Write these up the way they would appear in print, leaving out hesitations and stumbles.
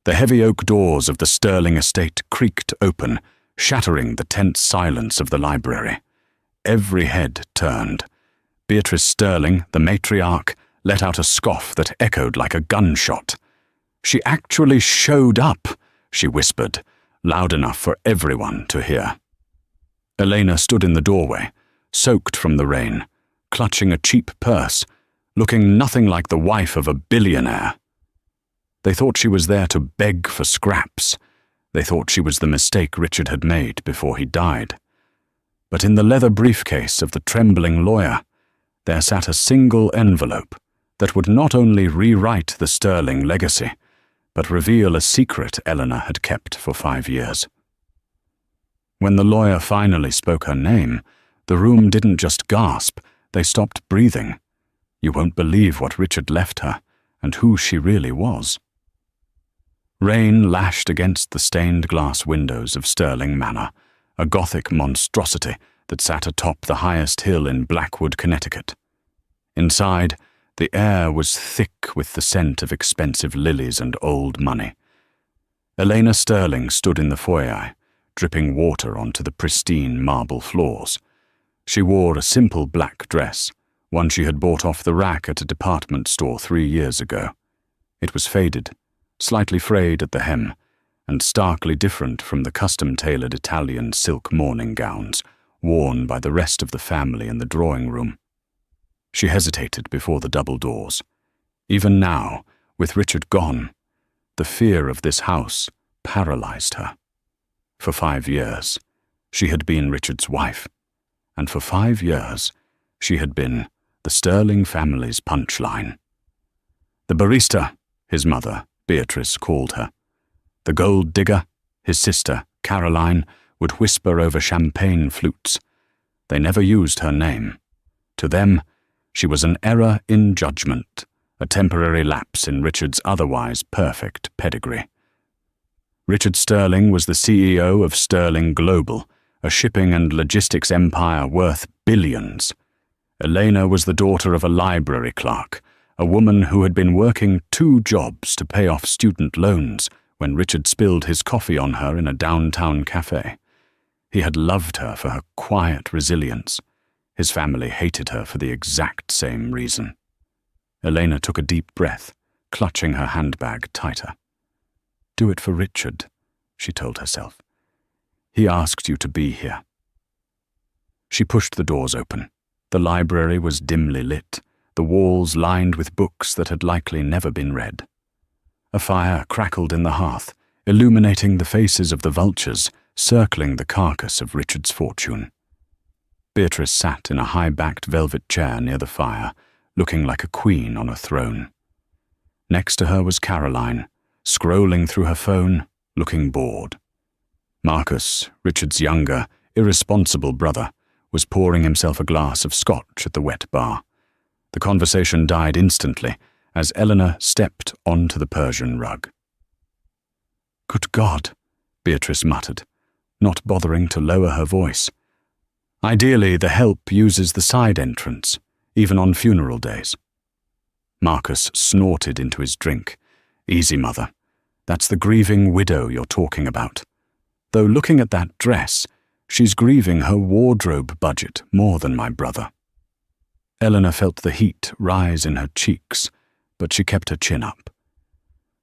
The heavy oak doors of the Sterling estate creaked open, shattering the tense silence of the library. Every head turned. Beatrice Sterling, the matriarch, let out a scoff that echoed like a gunshot. "She actually showed up," she whispered, loud enough for everyone to hear. Elena stood in the doorway, soaked from the rain, clutching a cheap purse, looking nothing like the wife of a billionaire. They thought she was there to beg for scraps. They thought she was the mistake Richard had made before he died. But in the leather briefcase of the trembling lawyer, there sat a single envelope that would not only rewrite the Sterling legacy, but reveal a secret Eleanor had kept for 5 years. When the lawyer finally spoke her name, the room didn't just gasp, they stopped breathing. You won't believe what Richard left her, and who she really was. Rain lashed against the stained glass windows of Sterling Manor, a Gothic monstrosity that sat atop the highest hill in Blackwood, Connecticut. Inside, the air was thick with the scent of expensive lilies and old money. Elena Sterling stood in the foyer, dripping water onto the pristine marble floors. She wore a simple black dress, one she had bought off the rack at a department store 3 years ago. It was faded, slightly frayed at the hem, and starkly different from the custom-tailored Italian silk morning gowns worn by the rest of the family in the drawing room. She hesitated before the double doors. Even now, with Richard gone, the fear of this house paralyzed her. For 5 years, she had been Richard's wife, and for 5 years, she had been the Sterling family's punchline. The barista, his mother, Beatrice, called her. The gold digger, his sister, Caroline, would whisper over champagne flutes. They never used her name. To them, she was an error in judgment, a temporary lapse in Richard's otherwise perfect pedigree. Richard Sterling was the CEO of Sterling Global, a shipping and logistics empire worth billions. Elena was the daughter of a library clerk, a woman who had been working 2 jobs to pay off student loans when Richard spilled his coffee on her in a downtown cafe. He had loved her for her quiet resilience. His family hated her for the exact same reason. Elena took a deep breath, clutching her handbag tighter. "Do it for Richard," she told herself. "He asked you to be here." She pushed the doors open. The library was dimly lit, the walls lined with books that had likely never been read. A fire crackled in the hearth, illuminating the faces of the vultures circling the carcass of Richard's fortune. Beatrice sat in a high-backed velvet chair near the fire, looking like a queen on a throne. Next to her was Caroline, scrolling through her phone, looking bored. Marcus, Richard's younger, irresponsible brother, was pouring himself a glass of scotch at the wet bar. The conversation died instantly as Eleanor stepped onto the Persian rug. "Good God," Beatrice muttered, not bothering to lower her voice. Ideally, the help uses the side entrance, even on funeral days. Marcus snorted into his drink. "Easy, mother. That's the grieving widow you're talking about. Though looking at that dress, she's grieving her wardrobe budget more than my brother." Eleanor felt the heat rise in her cheeks, but she kept her chin up.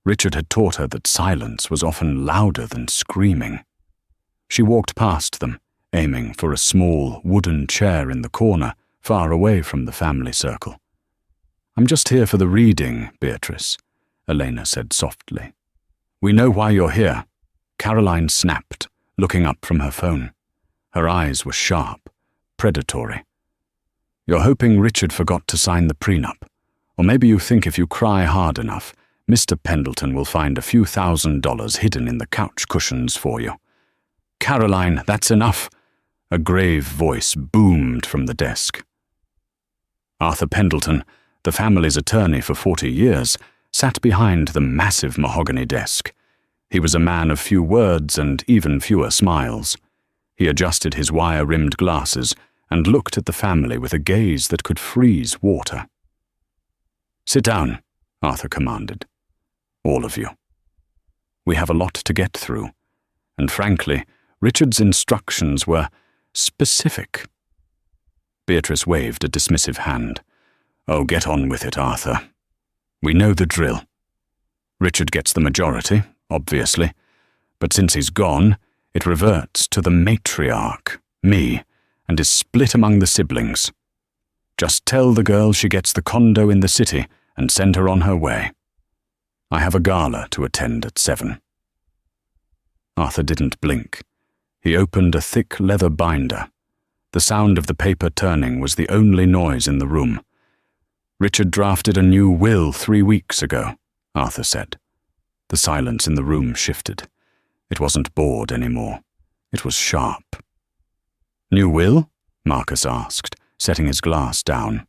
Richard had taught her that silence was often louder than screaming. She walked past them, aiming for a small wooden chair in the corner, far away from the family circle. "I'm just here for the reading, Beatrice," Elena said softly. "We know why you're here," Caroline snapped, looking up from her phone. Her eyes were sharp, predatory. "You're hoping Richard forgot to sign the prenup. Or maybe you think if you cry hard enough, Mr. Pendleton will find a few $1,000s hidden in the couch cushions for you." "Caroline, that's enough," a grave voice boomed from the desk. Arthur Pendleton, the family's attorney for 40 years, sat behind the massive mahogany desk. He was a man of few words and even fewer smiles. He adjusted his wire-rimmed glasses and looked at the family with a gaze that could freeze water. "Sit down," Arthur commanded. "All of you." We have a lot to get through. And frankly, Richard's instructions were specific. Beatrice waved a dismissive hand. Oh, get on with it, Arthur. We know the drill. Richard gets the majority, obviously, but since he's gone, it reverts to the matriarch, me, and is split among the siblings. Just tell the girl she gets the condo in the city and send her on her way. I have a gala to attend at 7. Arthur didn't blink. He opened a thick leather binder. The sound of the paper turning was the only noise in the room. Richard drafted a new will 3 weeks ago, Arthur said. The silence in the room shifted. It wasn't bored anymore. It was sharp. New will? Marcus asked, setting his glass down.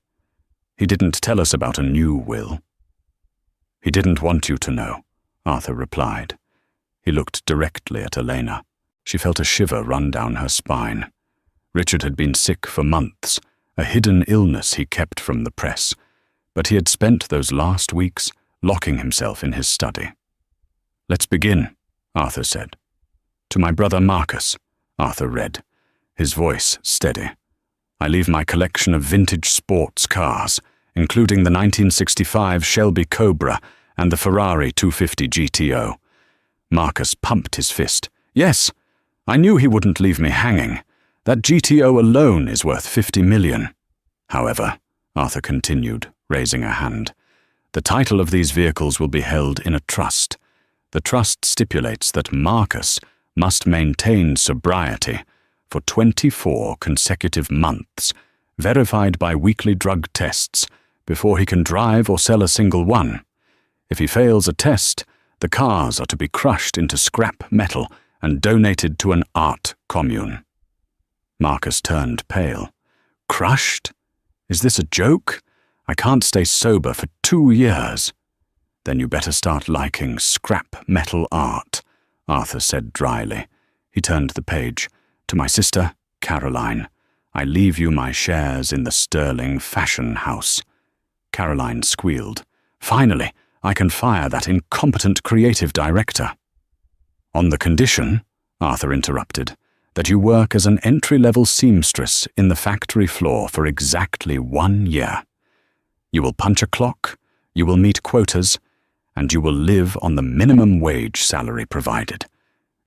He didn't tell us about a new will. He didn't want you to know, Arthur replied. He looked directly at Elena. She felt a shiver run down her spine. Richard had been sick for months, a hidden illness he kept from the press, but he had spent those last weeks locking himself in his study. Let's begin, Arthur said. To my brother Marcus, Arthur read, his voice steady. I leave my collection of vintage sports cars, including the 1965 Shelby Cobra and the Ferrari 250 GTO. Marcus pumped his fist. Yes, I knew he wouldn't leave me hanging. That GTO alone is worth 50 million. However, Arthur continued, raising a hand, the title of these vehicles will be held in a trust. The trust stipulates that Marcus must maintain sobriety for 24 consecutive months, verified by weekly drug tests, before he can drive or sell a single one. If he fails a test, the cars are to be crushed into scrap metal and donated to an art commune. Marcus turned pale. Crushed? Is this a joke? I can't stay sober for 2 years. Then you better start liking scrap metal art, Arthur said dryly. He turned the page. To my sister, Caroline, I leave you my shares in the Sterling Fashion House. Caroline squealed. Finally, I can fire that incompetent creative director. On the condition, Arthur interrupted, that you work as an entry-level seamstress in the factory floor for exactly 1 year. You will punch a clock, you will meet quotas, and you will live on the minimum wage salary provided.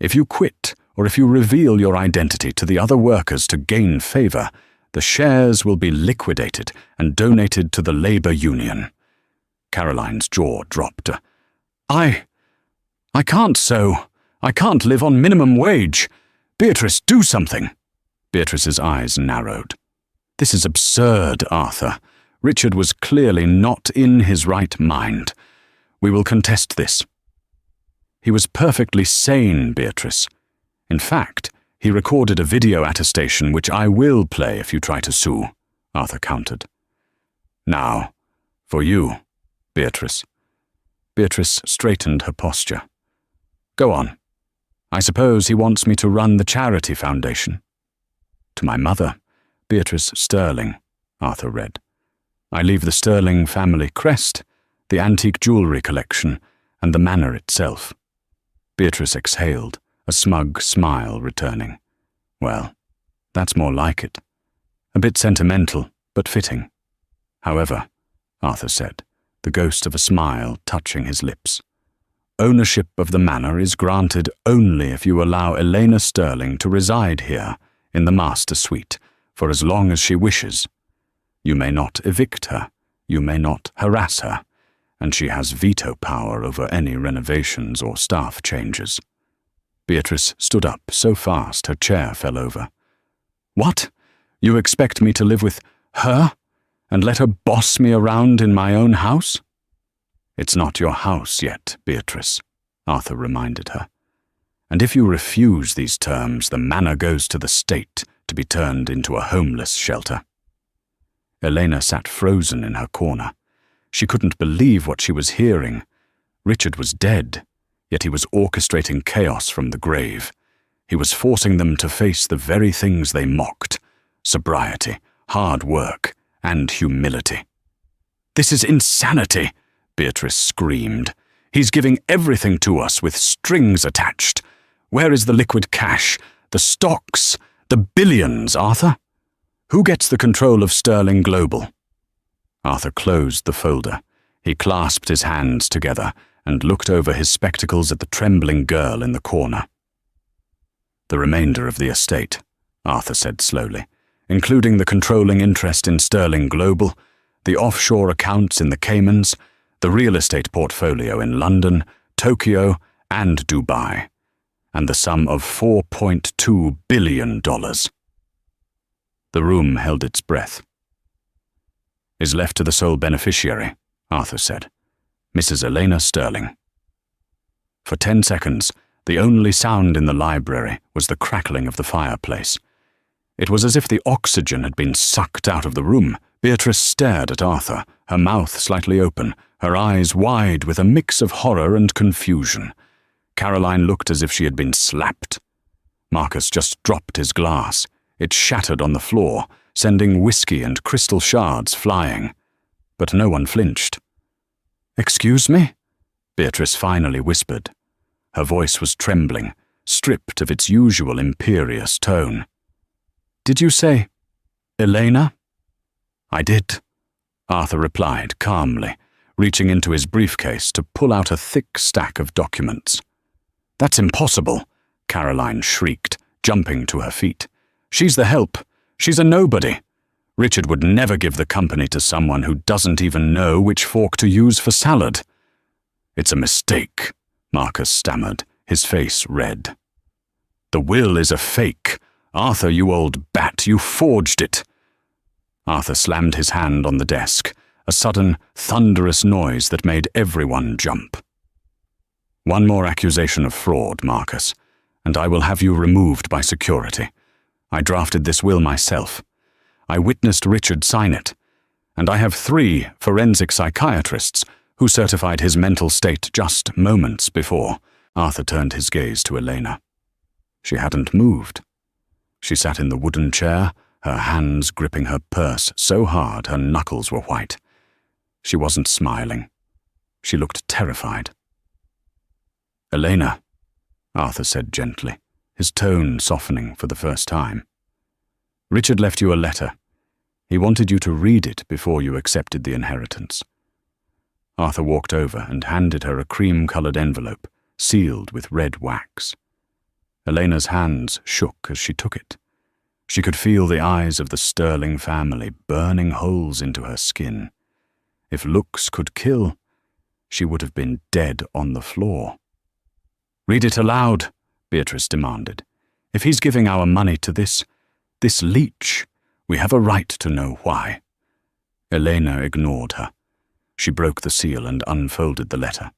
If you quit, or if you reveal your identity to the other workers to gain favor, the shares will be liquidated and donated to the labor union. Caroline's jaw dropped. I can't live on minimum wage. Beatrice, do something. Beatrice's eyes narrowed. This is absurd, Arthur. Richard was clearly not in his right mind. We will contest this. He was perfectly sane, Beatrice. In fact, he recorded a video attestation which I will play if you try to sue, Arthur countered. Now, for you, Beatrice. Beatrice straightened her posture. Go on. I suppose he wants me to run the charity foundation. To my mother, Beatrice Sterling, Arthur read. I leave the Sterling family crest, the antique jewellery collection, and the manor itself. Beatrice exhaled, a smug smile returning. Well, that's more like it. A bit sentimental, but fitting. However, Arthur said, the ghost of a smile touching his lips, ownership of the manor is granted only if you allow Elena Sterling to reside here in the master suite for as long as she wishes. You may not evict her, you may not harass her, and she has veto power over any renovations or staff changes. Beatrice stood up so fast her chair fell over. What? You expect me to live with her and let her boss me around in my own house? It's not your house yet, Beatrice, Arthur reminded her. And if you refuse these terms, the manor goes to the state to be turned into a homeless shelter. Elena sat frozen in her corner. She couldn't believe what she was hearing. Richard was dead, yet he was orchestrating chaos from the grave. He was forcing them to face the very things they mocked: sobriety, hard work, and humility. This is insanity, Beatrice screamed. He's giving everything to us with strings attached. Where is the liquid cash, the stocks, the billions, Arthur? Who gets the control of Sterling Global?" Arthur closed the folder. He clasped his hands together and looked over his spectacles at the trembling girl in the corner. "The remainder of the estate," Arthur said slowly, "including the controlling interest in Sterling Global, the offshore accounts in the Caymans, the real estate portfolio in London, Tokyo, and Dubai, and the sum of $4.2 billion. The room held its breath. "Is left to the sole beneficiary," Arthur said, "Mrs. Elena Sterling." For 10 seconds, the only sound in the library was the crackling of the fireplace. It was as if the oxygen had been sucked out of the room. Beatrice stared at Arthur, her mouth slightly open, her eyes wide with a mix of horror and confusion. Caroline looked as if she had been slapped. Marcus just dropped his glass. It shattered on the floor, sending whiskey and crystal shards flying. But no one flinched. "Excuse me?" Beatrice finally whispered. Her voice was trembling, stripped of its usual imperious tone. "Did you say Elena?" "I did," Arthur replied calmly, reaching into his briefcase to pull out a thick stack of documents. "That's impossible," Caroline shrieked, jumping to her feet. "She's the help. She's a nobody. Richard would never give the company to someone who doesn't even know which fork to use for salad." "It's a mistake," Marcus stammered, his face red. "The will is a fake. Arthur, you old bat, you forged it." Arthur slammed his hand on the desk, a sudden, thunderous noise that made everyone jump. "One more accusation of fraud, Marcus, and I will have you removed by security. I drafted this will myself. I witnessed Richard sign it, and I have 3 forensic psychiatrists who certified his mental state just moments before." Arthur turned his gaze to Elena. She hadn't moved. She sat in the wooden chair, her hands gripping her purse so hard her knuckles were white. She wasn't smiling. She looked terrified. "Elena," Arthur said gently, his tone softening for the first time. "Richard left you a letter. He wanted you to read it before you accepted the inheritance." Arthur walked over and handed her a cream-colored envelope, sealed with red wax. Elena's hands shook as she took it. She could feel the eyes of the Sterling family burning holes into her skin. If looks could kill, she would have been dead on the floor. "Read it aloud," Beatrice demanded. "If he's giving our money to this leech, we have a right to know why." Elena ignored her. She broke the seal and unfolded the letter.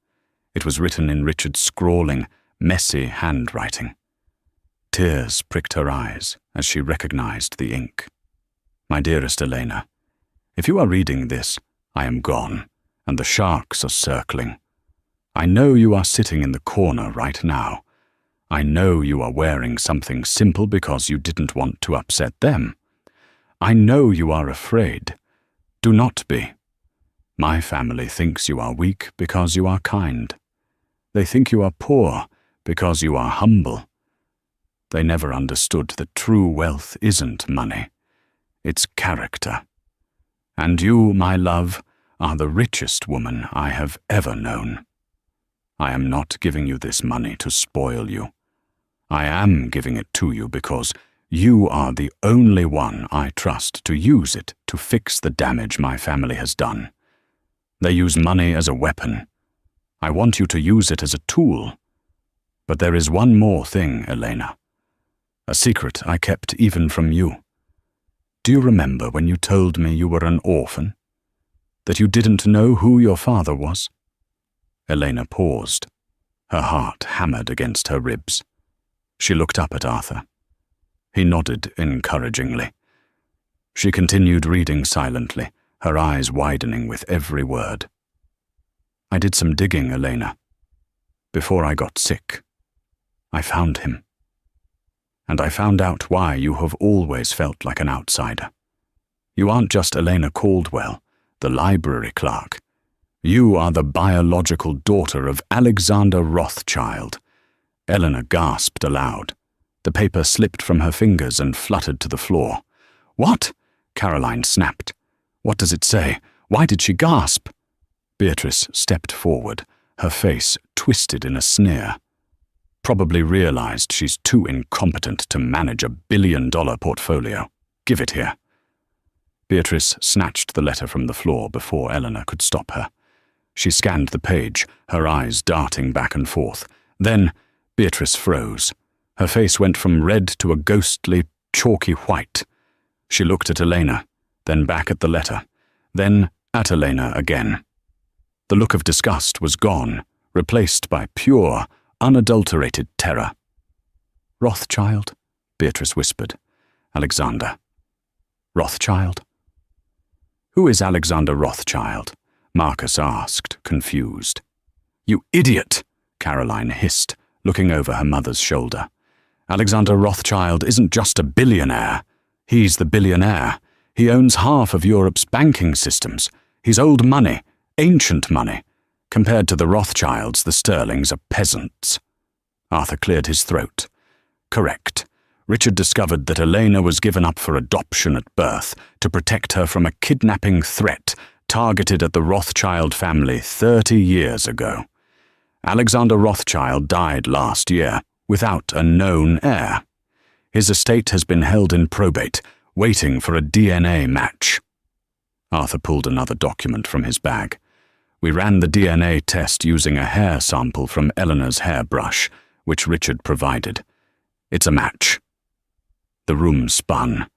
It was written in Richard's scrawling, messy handwriting. Tears pricked her eyes as she recognized the ink. "My dearest Elena, if you are reading this, I am gone, and the sharks are circling. I know you are sitting in the corner right now. I know you are wearing something simple because you didn't want to upset them. I know you are afraid. Do not be. My family thinks you are weak because you are kind. They think you are poor because you are humble. They never understood that true wealth isn't money. It's character. And you, my love, are the richest woman I have ever known. I am not giving you this money to spoil you. I am giving it to you because you are the only one I trust to use it to fix the damage my family has done. They use money as a weapon. I want you to use it as a tool. But there is one more thing, Elena. A secret I kept even from you. Do you remember when you told me you were an orphan? That you didn't know who your father was?" Elena paused. Her heart hammered against her ribs. She looked up at Arthur. He nodded encouragingly. She continued reading silently, her eyes widening with every word. "I did some digging, Elena. Before I got sick, I found him. And I found out why you have always felt like an outsider. You aren't just Elena Caldwell, the library clerk. You are the biological daughter of Alexander Rothschild." Eleanor gasped aloud. The paper slipped from her fingers and fluttered to the floor. "What?" Caroline snapped. "What does it say? Why did she gasp?" Beatrice stepped forward, her face twisted in a sneer. "Probably realized she's too incompetent to manage a billion-dollar portfolio. Give it here." Beatrice snatched the letter from the floor before Eleanor could stop her. She scanned the page, her eyes darting back and forth. Then Beatrice froze. Her face went from red to a ghostly, chalky white. She looked at Elena, then back at the letter, then at Elena again. The look of disgust was gone, replaced by pure, unadulterated terror. "Rothschild?" Beatrice whispered. "Alexander. Rothschild?" "Who is Alexander Rothschild?" Marcus asked, confused. "You idiot!" Caroline hissed, looking over her mother's shoulder. "Alexander Rothschild isn't just a billionaire. He's the billionaire. He owns half of Europe's banking systems. He's old money, ancient money. Compared to the Rothschilds, the Sterlings are peasants." Arthur cleared his throat. "Correct. Richard discovered that Elena was given up for adoption at birth to protect her from a kidnapping threat targeted at the Rothschild family 30 years ago. Alexander Rothschild died last year without a known heir. His estate has been held in probate, waiting for a DNA match." Arthur pulled another document from his bag. "We ran the DNA test using a hair sample from Eleanor's hairbrush, which Richard provided. It's a match." The room spun.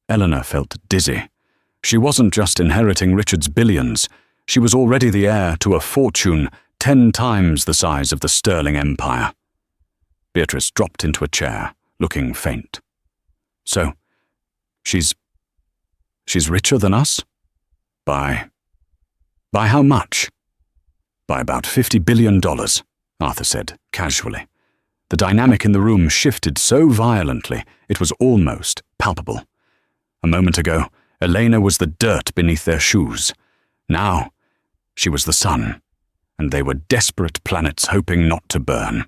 Eleanor felt dizzy. She wasn't just inheriting Richard's billions. She was already the heir to a fortune 10 times the size of the Sterling Empire. Beatrice dropped into a chair, looking faint. "So, she's richer than us? By how much?" "By about $50 billion, Arthur said, casually. The dynamic in the room shifted so violently it was almost palpable. A moment ago, Elena was the dirt beneath their shoes. Now, she was the sun, and they were desperate planets hoping not to burn.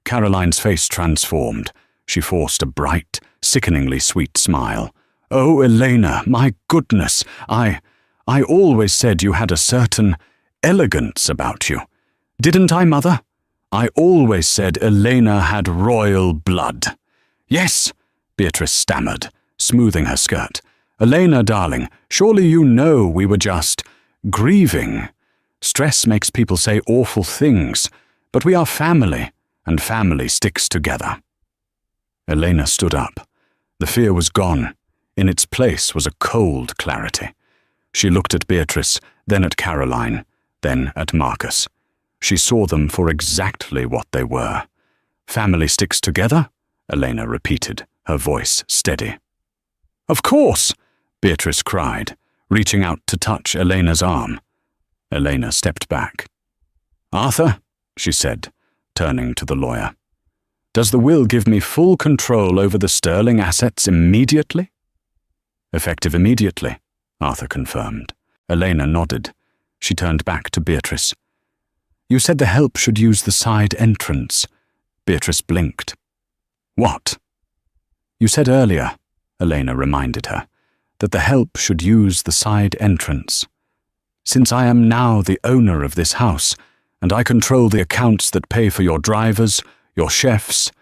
Caroline's face transformed. She forced a bright, sickeningly sweet smile. "Oh, Elena, my goodness, I always said you had a certain elegance about you. Didn't I, Mother? I always said Elena had royal blood." "Yes," Beatrice stammered, smoothing her skirt. "Elena, darling, surely you know we were just grieving. Stress makes people say awful things, but we are family, and family sticks together." Elena stood up. The fear was gone. In its place was a cold clarity. She looked at Beatrice, then at Caroline, then at Marcus. She saw them for exactly what they were. "Family sticks together?" Elena repeated, her voice steady. "Of course!" Beatrice cried, reaching out to touch Elena's arm. Elena stepped back. "Arthur," she said, turning to the lawyer, "does the will give me full control over the Sterling assets immediately?" "Effective immediately," Arthur confirmed. Elena nodded. She turned back to Beatrice. "You said the help should use the side entrance." Beatrice blinked. "What?" "You said earlier," Elena reminded her, "that the help should use the side entrance. Since I am now the owner of this house, and I control the accounts that pay for your drivers, your chefs,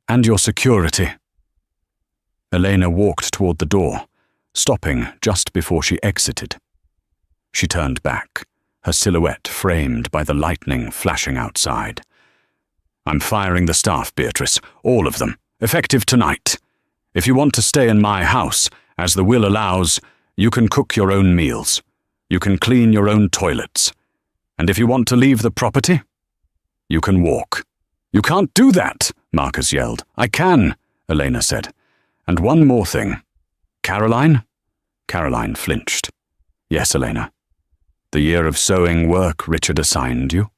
and your security." Elena walked toward the door, stopping just before she exited. She turned back, her silhouette framed by the lightning flashing outside. "I'm firing the staff, Beatrice, all of them, effective tonight. If you want to stay in my house, as the will allows, you can cook your own meals. You can clean your own toilets. And if you want to leave the property, you can walk." "You can't do that," Marcus yelled. "I can," Elena said. "And one more thing. Caroline?" Caroline flinched. "Yes, Elena." "The year of sewing work Richard assigned you?"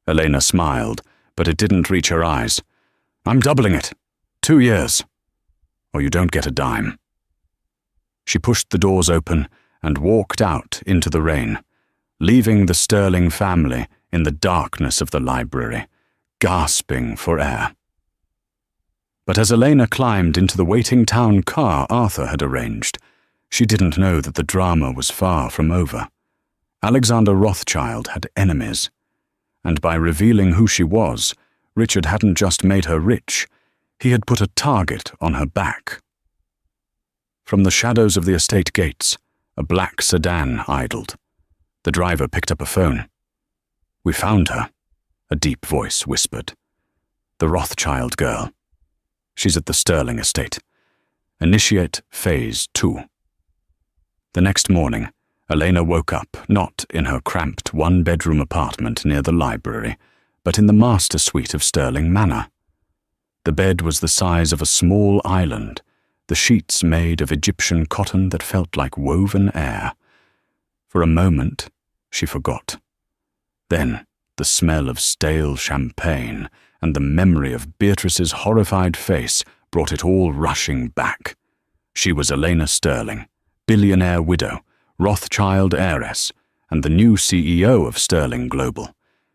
Elena smiled, but it didn't reach her eyes. "I'm doubling it. 2 years. Or you don't get a dime." She pushed the doors open and walked out into the rain, leaving the Sterling family in the darkness of the library, gasping for air. But as Elena climbed into the waiting town car Arthur had arranged, she didn't know that the drama was far from over. Alexander Rothschild had enemies, and by revealing who she was, Richard hadn't just made her rich, he had put a target on her back. From the shadows of the estate gates, a black sedan idled. The driver picked up a phone. "We found her," a deep voice whispered. "The Rothschild girl. She's at the Sterling estate. Initiate Phase 2. The next morning, Elena woke up, not in her cramped one-bedroom apartment near the library, but in the master suite of Sterling Manor. The bed was the size of a small island, the sheets made of Egyptian cotton that felt like woven air. For a moment, she forgot. Then, the smell of stale champagne and the memory of Beatrice's horrified face brought it all rushing back. She was Elena Sterling, billionaire widow, Rothschild heiress, and the new CEO of Sterling Global.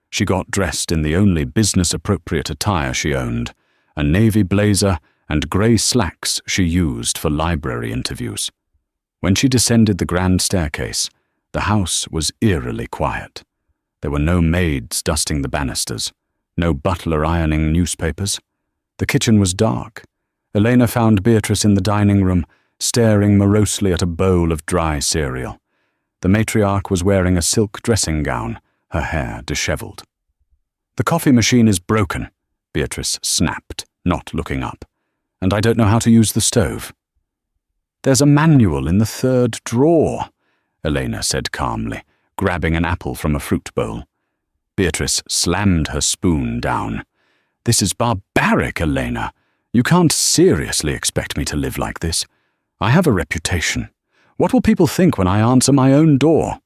She got dressed in the only business-appropriate attire she owned, a navy blazer and grey slacks she used for library interviews. When she descended the grand staircase, the house was eerily quiet. There were no maids dusting the banisters, no butler ironing newspapers. The kitchen was dark. Elena found Beatrice in the dining room, staring morosely at a bowl of dry cereal. The matriarch was wearing a silk dressing gown, her hair dishevelled. "The coffee machine is broken," Beatrice snapped, not looking up, "and I don't know how to use the stove." "There's a manual in the third drawer," Elena said calmly, grabbing an apple from a fruit bowl. Beatrice slammed her spoon down. "This is barbaric, Elena. You can't seriously expect me to live like this. I have a reputation. What will people think when I answer my own door?"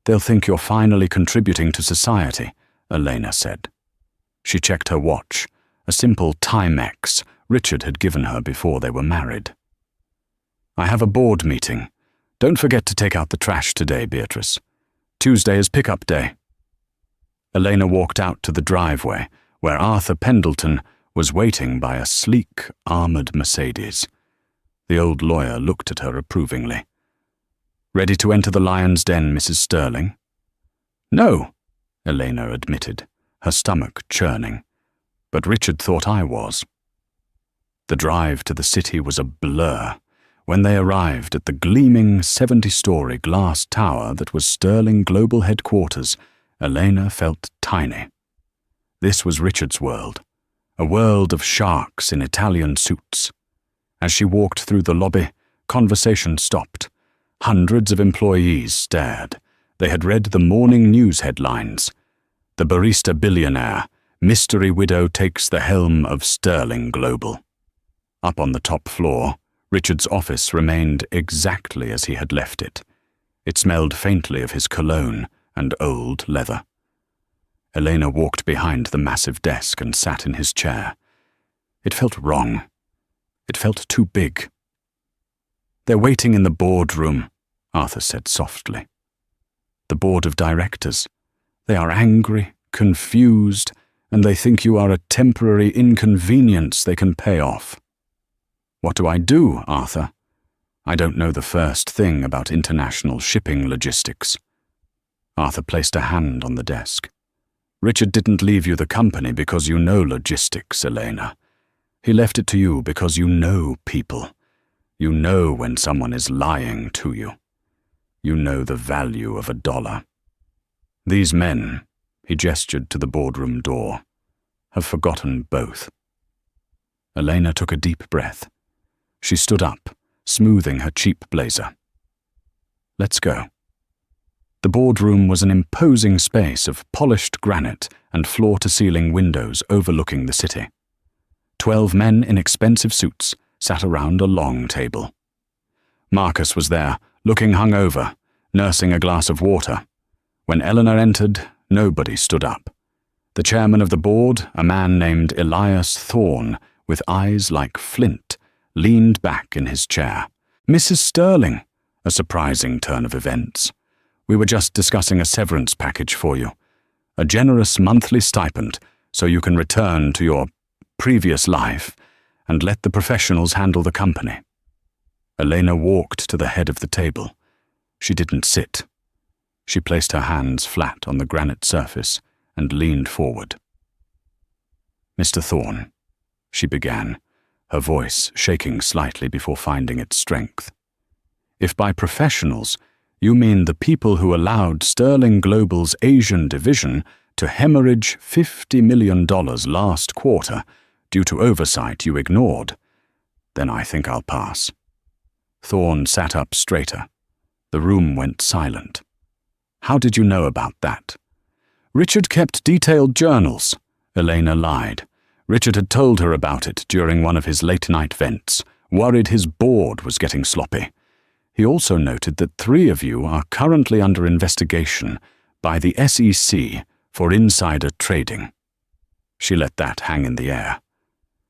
"They'll think you're finally contributing to society," Elena said. She checked her watch, a simple Timex Richard had given her before they were married. "I have a board meeting. Don't forget to take out the trash today, Beatrice. Tuesday is pickup day." Elena walked out to the driveway, where Arthur Pendleton was waiting by a sleek, armoured Mercedes. The old lawyer looked at her approvingly. "Ready to enter the lion's den, Mrs. Sterling?" "No," Elena admitted, her stomach churning. "But Richard thought I was." The drive to the city was a blur. When they arrived at the gleaming 70-story glass tower that was Sterling Global Headquarters, Elena felt tiny. This was Richard's world, a world of sharks in Italian suits. As she walked through the lobby, conversation stopped. Hundreds of employees stared. They had read the morning news headlines. "The barista billionaire, mystery widow takes the helm of Sterling Global." Up on the top floor, Richard's office remained exactly as he had left it. It smelled faintly of his cologne and old leather. Elena walked behind the massive desk and sat in his chair. It felt wrong. It felt too big. "They're waiting in the boardroom," Arthur said softly. "The board of directors. They are angry, confused, and they think you are a temporary inconvenience they can pay off." "What do I do, Arthur? I don't know the first thing about international shipping logistics." Arthur placed a hand on the desk. "Richard didn't leave you the company because you know logistics, Elena. He left it to you because you know people. You know when someone is lying to you. You know the value of $1. These men," he gestured to the boardroom door, "have forgotten both." Elena took a deep breath. She stood up, smoothing her cheap blazer. "Let's go." The boardroom was an imposing space of polished granite and floor-to-ceiling windows overlooking the city. 12 men in expensive suits sat around a long table. Marcus was there, looking hungover, nursing a glass of water. When Eleanor entered, nobody stood up. The chairman of the board, a man named Elias Thorne, with eyes like flint, leaned back in his chair. "Mrs. Sterling," a surprising turn of events. We were just discussing a severance package for you. A generous monthly stipend so you can return to your previous life and let the professionals handle the company. Elena walked to the head of the table. She didn't sit. She placed her hands flat on the granite surface and leaned forward. "Mr. Thorne," she began, her voice shaking slightly before finding its strength. "If by professionals you mean the people who allowed Sterling Global's Asian division to hemorrhage $50 million last quarter due to oversight you ignored, then I think I'll pass." Thorne sat up straighter. The room went silent. "How did you know about that?" "Richard kept detailed journals," Elena lied. Richard had told her about it during one of his late-night vents, worried his board was getting sloppy. He also noted that 3 of you are currently under investigation by the SEC for insider trading. She let that hang in the air.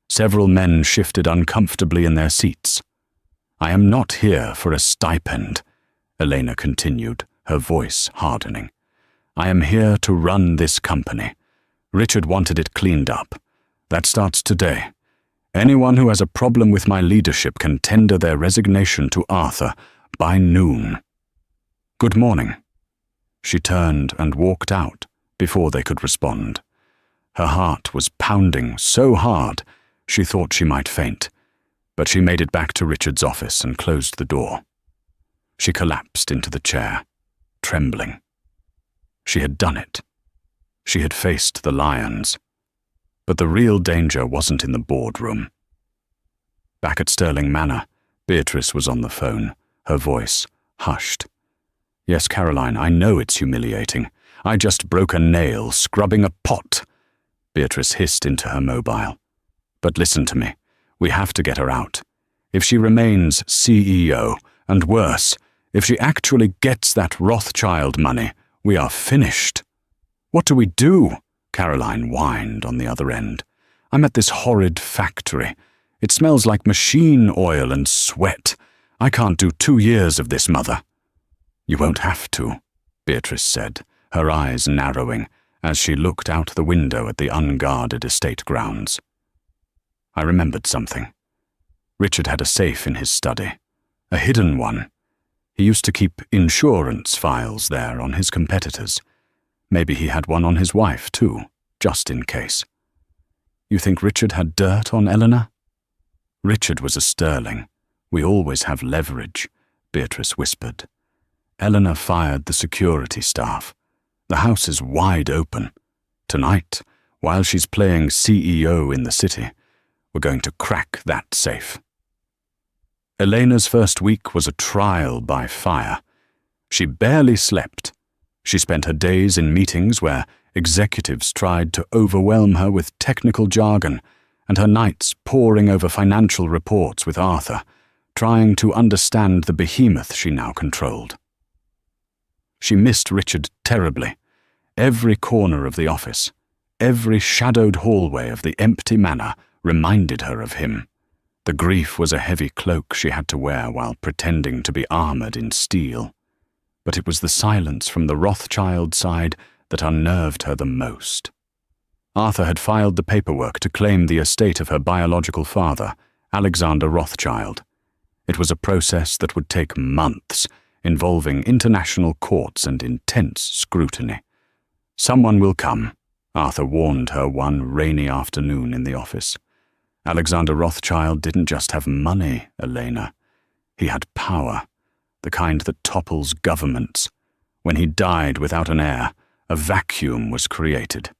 Several men shifted uncomfortably in their seats. "I am not here for a stipend," Elena continued, her voice hardening. "I am here to run this company. Richard wanted it cleaned up. That starts today. Anyone who has a problem with my leadership can tender their resignation to Arthur by noon. Good morning." She turned and walked out before they could respond. Her heart was pounding so hard she thought she might faint, but she made it back to Richard's office and closed the door. She collapsed into the chair, trembling. She had done it. She had faced the lions. But the real danger wasn't in the boardroom. Back at Sterling Manor, Beatrice was on the phone, her voice hushed. "Yes, Caroline, I know it's humiliating. I just broke a nail scrubbing a pot," Beatrice hissed into her mobile. "But listen to me. We have to get her out. If she remains CEO, and worse, if she actually gets that Rothschild money, we are finished." "What do we do?" Caroline whined on the other end. "I'm at this horrid factory. It smells like machine oil and sweat. I can't do 2 years of this, Mother." "You won't have to," Beatrice said, her eyes narrowing as she looked out the window at the unguarded estate grounds. I remembered something. Richard had a safe in his study, a hidden one. He used to keep insurance files there on his competitors. Maybe he had one on his wife, too, just in case. "You think Richard had dirt on Eleanor?" "Richard was a Sterling. We always have leverage," Beatrice whispered. "Eleanor fired the security staff. The house is wide open. Tonight, while she's playing CEO in the city, we're going to crack that safe." Elena's first week was a trial by fire. She barely slept. She spent her days in meetings where executives tried to overwhelm her with technical jargon, and her nights poring over financial reports with Arthur, trying to understand the behemoth she now controlled. She missed Richard terribly. Every corner of the office, every shadowed hallway of the empty manor reminded her of him. The grief was a heavy cloak she had to wear while pretending to be armored in steel. But it was the silence from the Rothschild side that unnerved her the most. Arthur had filed the paperwork to claim the estate of her biological father, Alexander Rothschild. It was a process that would take months, involving international courts and intense scrutiny. "Someone will come," Arthur warned her one rainy afternoon in the office. Alexander Rothschild didn't just have money, Elena. He had power. The kind that topples governments. When he died without an heir, a vacuum was created.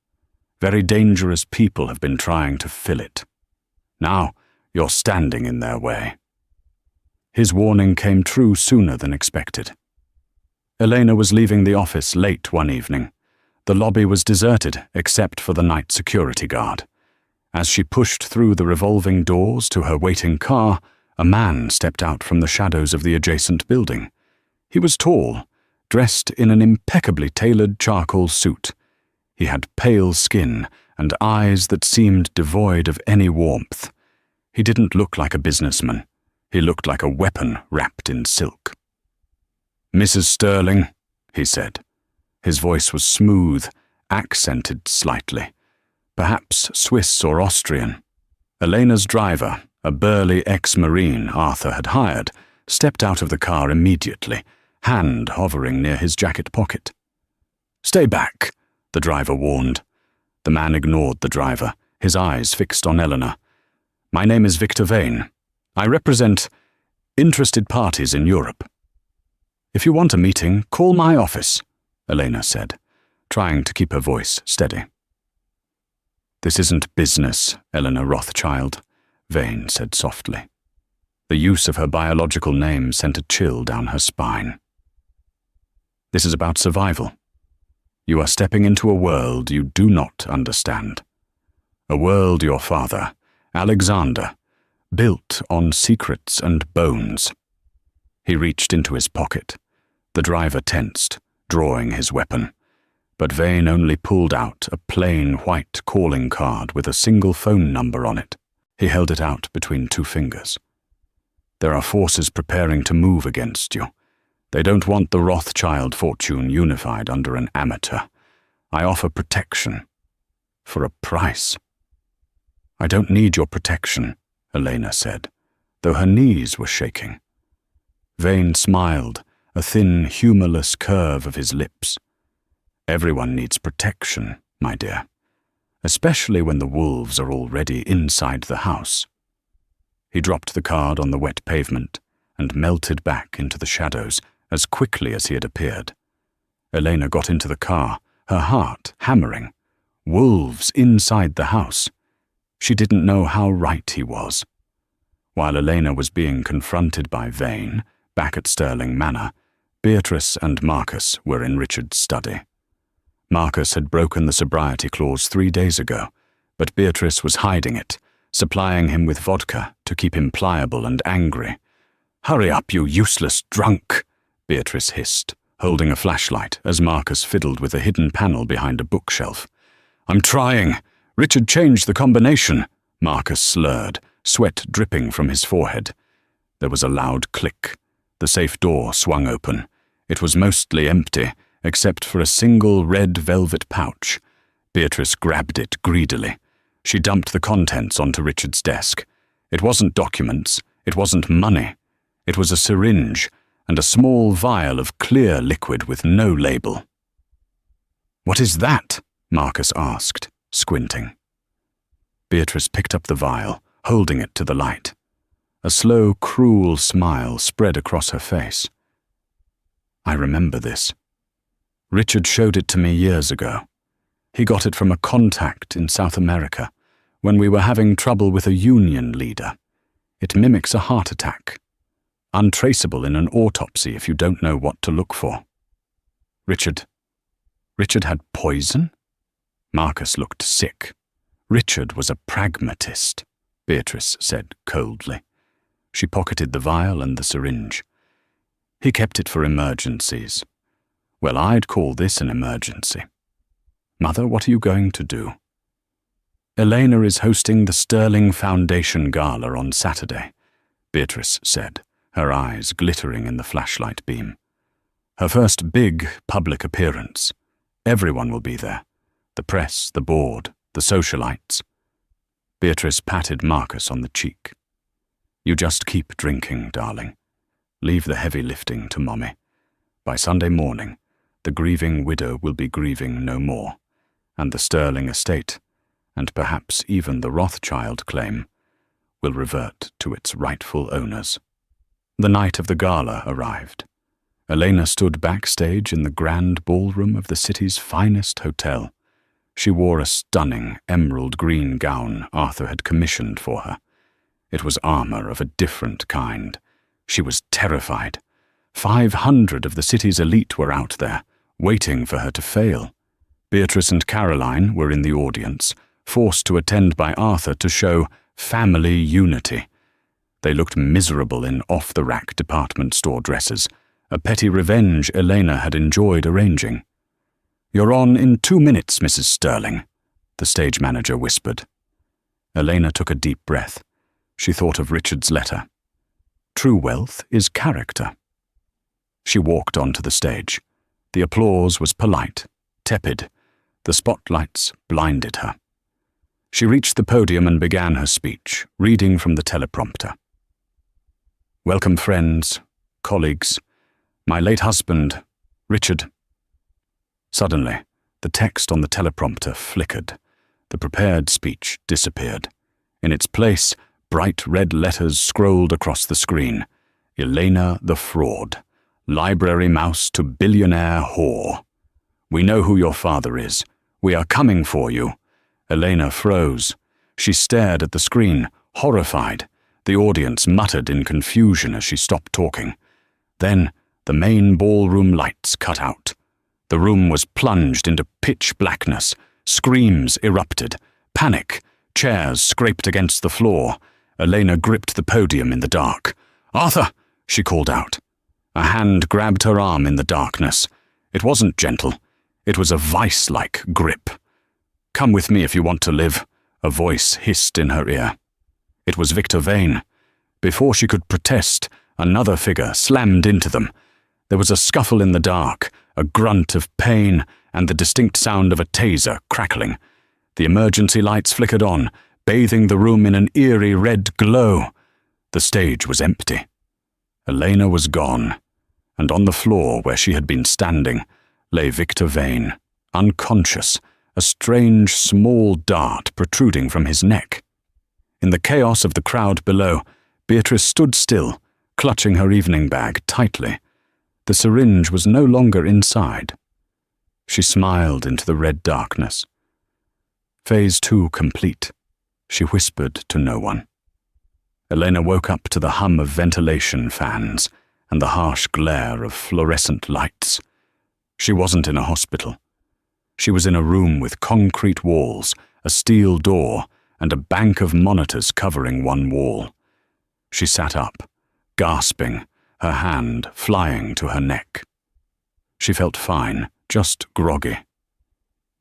Very dangerous people have been trying to fill it. Now, you're standing in their way. His warning came true sooner than expected. Elena was leaving the office late one evening. The lobby was deserted except for the night security guard. As she pushed through the revolving doors to her waiting car, a man stepped out from the shadows of the adjacent building. He was tall, dressed in an impeccably tailored charcoal suit. He had pale skin and eyes that seemed devoid of any warmth. He didn't look like a businessman. He looked like a weapon wrapped in silk. "Mrs. Sterling," he said. His voice was smooth, accented slightly, perhaps Swiss or Austrian. Elena's driver, a burly ex-marine Arthur had hired, stepped out of the car immediately, hand hovering near his jacket pocket. "Stay back," the driver warned. The man ignored the driver, his eyes fixed on Eleanor. "My name is Victor Vane. I represent interested parties in Europe." "If you want a meeting, call my office," Elena said, trying to keep her voice steady. "This isn't business, Eleanor Rothschild," Vane said softly. The use of her biological name sent a chill down her spine. "This is about survival. You are stepping into a world you do not understand. A world your father, Alexander, built on secrets and bones." He reached into his pocket. The driver tensed, drawing his weapon, but Vane only pulled out a plain white calling card with a single phone number on it. He held it out between two fingers. "There are forces preparing to move against you. They don't want the Rothschild fortune unified under an amateur. I offer protection. For a price." "I don't need your protection," Elena said, though her knees were shaking. Vane smiled, a thin, humorless curve of his lips. "Everyone needs protection, my dear, especially when the wolves are already inside the house." He dropped the card on the wet pavement and melted back into the shadows as quickly as he had appeared. Elena got into the car, her heart hammering. Wolves inside the house. She didn't know how right he was. While Elena was being confronted by Vane, back at Stirling Manor, Beatrice and Marcus were in Richard's study. Marcus had broken the sobriety clause 3 days ago, but Beatrice was hiding it, supplying him with vodka to keep him pliable and angry. "Hurry up, you useless drunk," Beatrice hissed, holding a flashlight as Marcus fiddled with a hidden panel behind a bookshelf. "I'm trying. Richard changed the combination," Marcus slurred, sweat dripping from his forehead. There was a loud click. The safe door swung open. It was mostly empty, except for a single red velvet pouch. Beatrice grabbed it greedily. She dumped the contents onto Richard's desk. It wasn't documents. It wasn't money. It was a syringe and a small vial of clear liquid with no label. "What is that?" Marcus asked, squinting. Beatrice picked up the vial, holding it to the light. A slow, cruel smile spread across her face. "I remember this. Richard showed it to me years ago. He got it from a contact in South America, when we were having trouble with a union leader. It mimics a heart attack. Untraceable in an autopsy if you don't know what to look for." Richard had poison?" Marcus looked sick. "Richard was a pragmatist," Beatrice said coldly. She pocketed the vial and the syringe. "He kept it for emergencies. Well, I'd call this an emergency. Mother, what are you going to do?" "Elena is hosting the Stirling Foundation Gala on Saturday," Beatrice said, her eyes glittering in the flashlight beam. "Her first big public appearance. Everyone will be there. The press, the board, the socialites." Beatrice patted Marcus on the cheek. "You just keep drinking, darling. Leave the heavy lifting to Mommy. By Sunday morning, the grieving widow will be grieving no more, and the Stirling estate, and perhaps even the Rothschild claim, will revert to its rightful owners." The night of the gala arrived. Elena stood backstage in the grand ballroom of the city's finest hotel. She wore a stunning emerald green gown Arthur had commissioned for her. It was armor of a different kind. She was terrified. 500 of the city's elite were out there, waiting for her to fail. Beatrice and Caroline were in the audience, forced to attend by Arthur to show family unity. They looked miserable in off-the-rack department store dresses, a petty revenge Elena had enjoyed arranging. "You're on in 2 minutes, Mrs. Stirling," the stage manager whispered. Elena took a deep breath. She thought of Richard's letter. True wealth is character. She walked onto the stage. The applause was polite, tepid. The spotlights blinded her. She reached the podium and began her speech, reading from the teleprompter. "Welcome, friends, colleagues, my late husband, Richard." Suddenly, the text on the teleprompter flickered. The prepared speech disappeared. In its place, bright red letters scrolled across the screen. "Elena the fraud. Library mouse to billionaire whore. We know who your father is. We are coming for you." Elena froze. She stared at the screen, horrified. The audience muttered in confusion as she stopped talking. Then, the main ballroom lights cut out. The room was plunged into pitch blackness. Screams erupted. Panic. Chairs scraped against the floor. Elena gripped the podium in the dark. "Arthur!" she called out. A hand grabbed her arm in the darkness. It wasn't gentle. It was a vice-like grip. "Come with me if you want to live," a voice hissed in her ear. It was Victor Vane. Before she could protest, another figure slammed into them. There was a scuffle in the dark, a grunt of pain, and the distinct sound of a taser crackling. The emergency lights flickered on, bathing the room in an eerie red glow. The stage was empty. Elena was gone, and on the floor where she had been standing lay Victor Vane, unconscious, a strange small dart protruding from his neck. In the chaos of the crowd below, Beatrice stood still, clutching her evening bag tightly. The syringe was no longer inside. She smiled into the red darkness. Phase 2 complete, she whispered to no one. Elena woke up to the hum of ventilation fans and the harsh glare of fluorescent lights. She wasn't in a hospital. She was in a room with concrete walls, a steel door, and a bank of monitors covering one wall. She sat up, gasping, her hand flying to her neck. She felt fine, just groggy.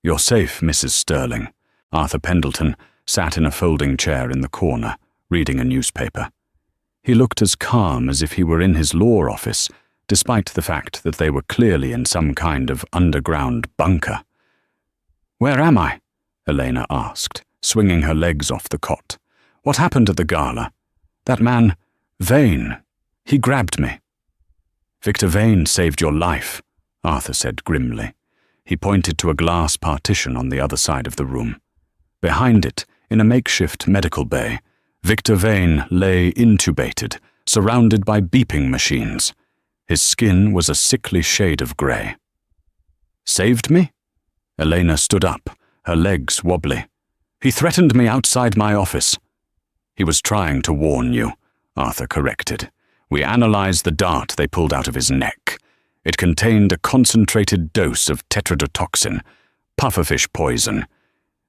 "You're safe, Mrs. Sterling." Arthur Pendleton sat in a folding chair in the corner, reading a newspaper. He looked as calm as if he were in his law office, despite the fact that they were clearly in some kind of underground bunker. "Where am I?" Elena asked, swinging her legs off the cot. "What happened at the gala? That man, Vane, he grabbed me." "Victor Vane saved your life," Arthur said grimly. He pointed to a glass partition on the other side of the room. Behind it, in a makeshift medical bay, Victor Vane lay intubated, surrounded by beeping machines. His skin was a sickly shade of grey. "Saved me?" Elena stood up, her legs wobbly. "He threatened me outside my office." "He was trying to warn you," Arthur corrected. "We analyzed the dart they pulled out of his neck. It contained a concentrated dose of tetrodotoxin, pufferfish poison.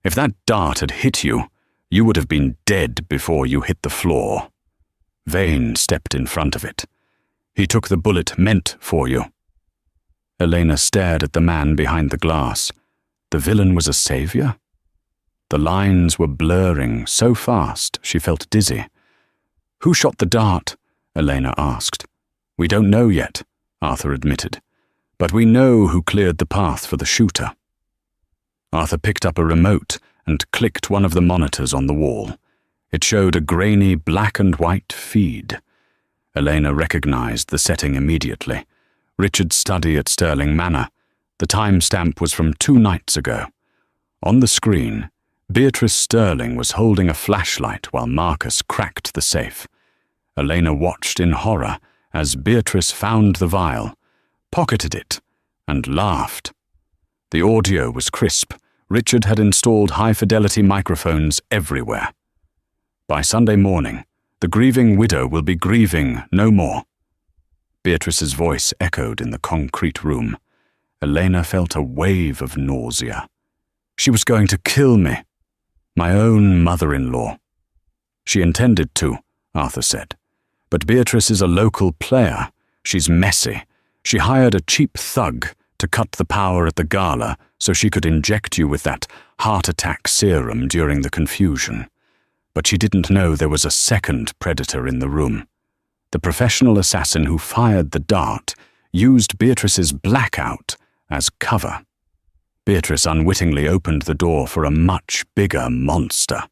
If that dart had hit you, you would have been dead before you hit the floor." Vane stepped in front of it. "He took the bullet meant for you." Elena stared at the man behind the glass. The villain was a savior? The lines were blurring so fast she felt dizzy. "Who shot the dart?" Elena asked. "We don't know yet," Arthur admitted, "but we know who cleared the path for the shooter." Arthur picked up a remote and clicked one of the monitors on the wall. It showed a grainy black and white feed. Elena recognized the setting immediately. Richard's study at Stirling Manor. The timestamp was from 2 nights ago. On the screen, Beatrice Sterling was holding a flashlight while Marcus cracked the safe. Elena watched in horror as Beatrice found the vial, pocketed it, and laughed. The audio was crisp. Richard had installed high-fidelity microphones everywhere. By Sunday morning, the grieving widow will be grieving no more. Beatrice's voice echoed in the concrete room. Elena felt a wave of nausea. She was going to kill me. My own mother-in-law. She intended to, Arthur said. But Beatrice is a local player. She's messy. She hired a cheap thug to cut the power at the gala so she could inject you with that heart attack serum during the confusion. But she didn't know there was a second predator in the room. The professional assassin who fired the dart used Beatrice's blackout as cover. Beatrice unwittingly opened the door for a much bigger monster.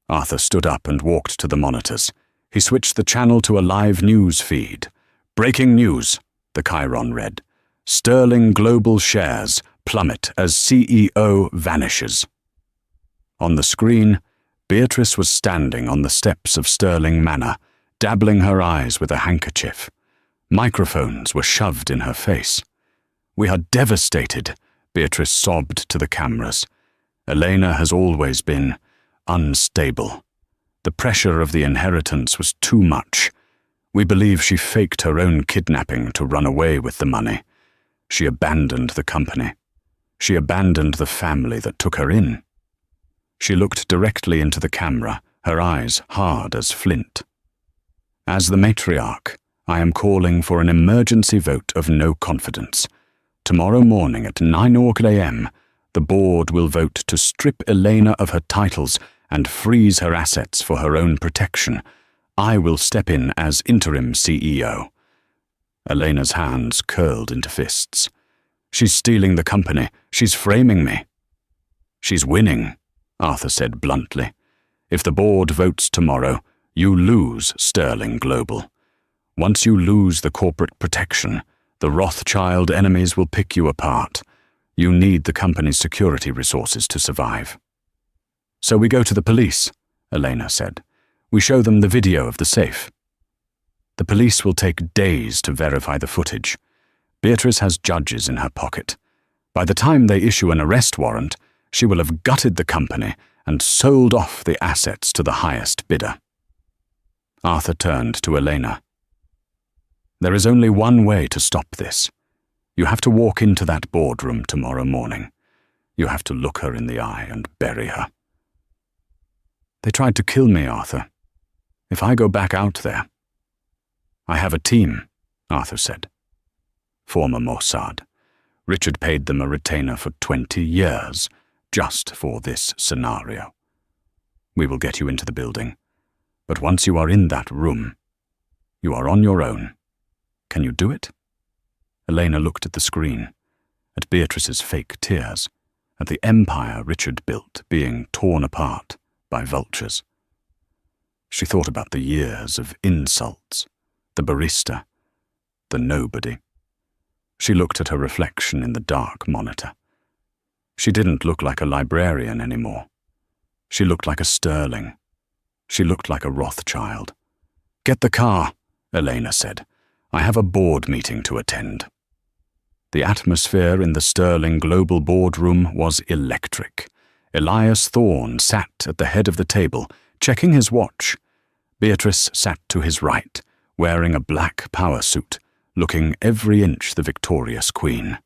Arthur stood up and walked to the monitors. He switched the channel to a live news feed. "Breaking news," the chyron read. "Sterling Global shares plummet as CEO vanishes." On the screen, Beatrice was standing on the steps of Sterling Manor, dabbling her eyes with a handkerchief. Microphones were shoved in her face. "We are devastated," Beatrice sobbed to the cameras. "Elena has always been unstable. The pressure of the inheritance was too much. We believe she faked her own kidnapping to run away with the money. She abandoned the company. She abandoned the family that took her in." She looked directly into the camera, her eyes hard as flint. "As the matriarch, I am calling for an emergency vote of no confidence. Tomorrow morning at 9 a.m., the board will vote to strip Elena of her titles and freeze her assets for her own protection. I will step in as interim CEO." Elena's hands curled into fists. "She's stealing the company. She's framing me." "She's winning," Arthur said bluntly. "If the board votes tomorrow, you lose Sterling Global. Once you lose the corporate protection, the Rothschild enemies will pick you apart. You need the company's security resources to survive." "So we go to the police," Elena said. "We show them the video of the safe." "The police will take days to verify the footage. Beatrice has judges in her pocket. By the time they issue an arrest warrant, she will have gutted the company and sold off the assets to the highest bidder." Arthur turned to Elena. "There is only one way to stop this. You have to walk into that boardroom tomorrow morning. You have to look her in the eye and bury her." "They tried to kill me, Arthur. If I go back out there—" "I have a team," Arthur said. "Former Mossad. Richard paid them a retainer for 20 years, just for this scenario. We will get you into the building. But once you are in that room, you are on your own. Can you do it?" Elena looked at the screen, at Beatrice's fake tears, at the empire Richard built being torn apart by vultures. She thought about the years of insults, the barista, the nobody. She looked at her reflection in the dark monitor. She didn't look like a librarian anymore. She looked like a Sterling. She looked like a Rothschild. "Get the car," Elena said. "I have a board meeting to attend." The atmosphere in the Sterling Global boardroom was electric. Elias Thorne sat at the head of the table, checking his watch. Beatrice sat to his right, wearing a black power suit, looking every inch the victorious queen.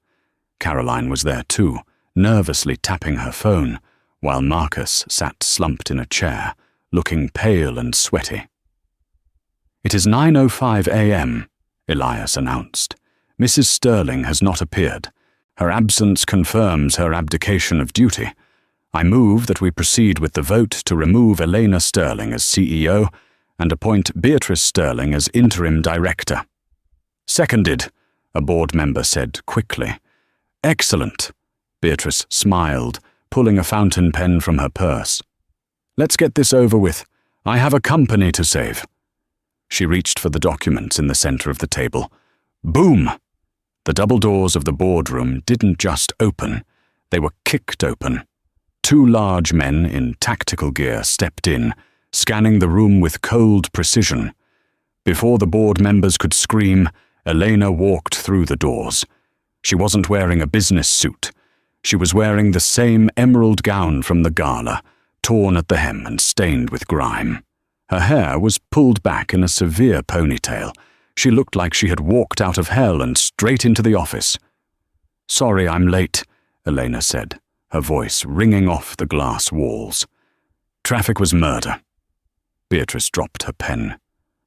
Caroline was there too, nervously tapping her phone, while Marcus sat slumped in a chair, looking pale and sweaty. "It is 9:05 a.m., Elias announced. "Mrs. Sterling has not appeared. Her absence confirms her abdication of duty. I move that we proceed with the vote to remove Elena Sterling as CEO and appoint Beatrice Sterling as interim director." "Seconded," a board member said quickly. "Excellent," Beatrice smiled, pulling a fountain pen from her purse. "Let's get this over with. I have a company to save." She reached for the documents in the center of the table. Boom! The double doors of the boardroom didn't just open, they were kicked open. 2 large men in tactical gear stepped in, scanning the room with cold precision. Before the board members could scream, Elena walked through the doors. She wasn't wearing a business suit. She was wearing the same emerald gown from the gala, torn at the hem and stained with grime. Her hair was pulled back in a severe ponytail. She looked like she had walked out of hell and straight into the office. "Sorry I'm late," Elena said, her voice ringing off the glass walls. "Traffic was murder." Beatrice dropped her pen.